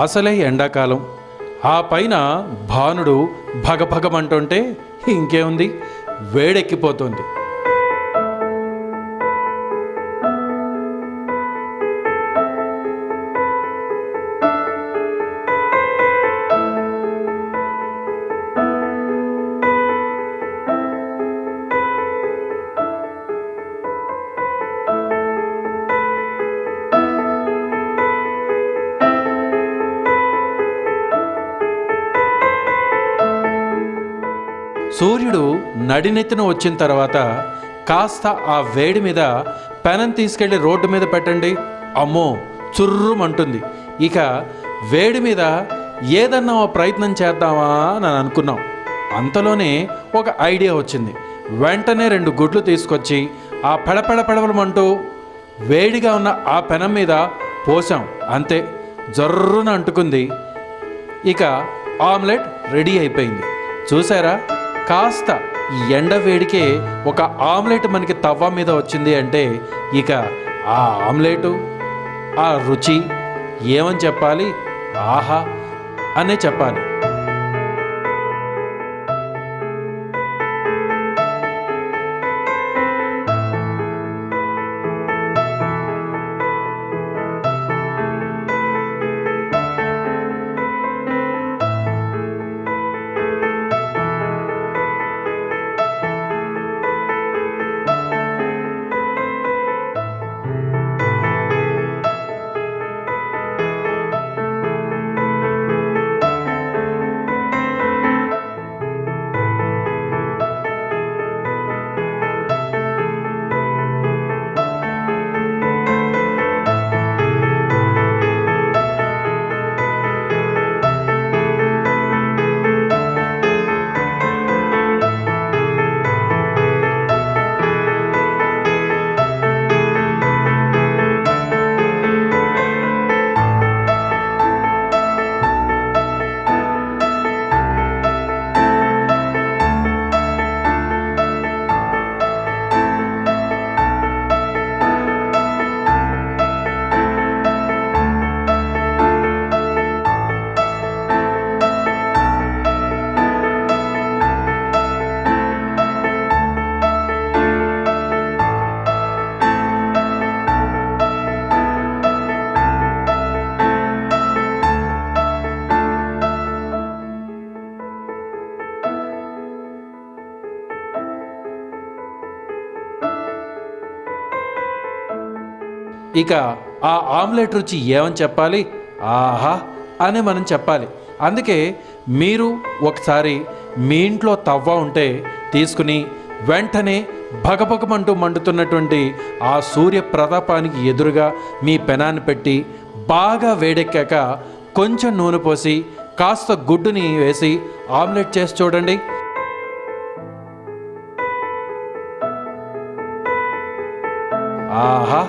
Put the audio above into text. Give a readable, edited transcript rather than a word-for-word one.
అసలే ఎండాకాలం, ఆ పైన భానుడు భగభగమంటుంటే ఇంకేముంది, వేడెక్కిపోతుంది. సూర్యుడు నడినెత్తిన వచ్చిన తర్వాత కాస్త ఆ వేడి మీద పెనం తీసుకెళ్ళి రోడ్డు మీద పెట్టండి, అమ్మో చుర్రుమంటుంది. ఇక వేడి మీద ఏదన్నా ప్రయత్నం చేద్దామా అని అనుకున్నాం. అంతలోనే ఒక ఐడియా వచ్చింది. వెంటనే 2 గుడ్లు తీసుకొచ్చి ఆ పెడపెడపెడమంటూ వేడిగా ఉన్న ఆ పెనం మీద పోసాం. అంతే, జర్రున అంటుకుంది. ఇక ఆమ్లెట్ రెడీ అయిపోయింది. చూసారా, కాస్త ఎండ వేడికే ఒక ఆమ్లెట్ మనకి తవ్వ మీద వచ్చింది అంటే ఇక ఆ ఆమ్లెటు, ఆ రుచి ఏమని చెప్పాలి, ఆహా అనే చెప్పాలి. ఇక ఆ ఆమ్లెట్ రుచి ఏమని చెప్పాలి, ఆహా అని మనం చెప్పాలి. అందుకే మీరు ఒకసారి మీ ఇంట్లో తవ్వ ఉంటే తీసుకుని వెంటనే భగభగమంటూ మండుతున్నటువంటి ఆ సూర్య ప్రతాపానికి ఎదురుగా మీ పెనాన్ని పెట్టి బాగా వేడెక్కాక కొంచెం నూనె పోసి కాస్త గుడ్డుని వేసి ఆమ్లెట్ చేసి చూడండి. ఆహా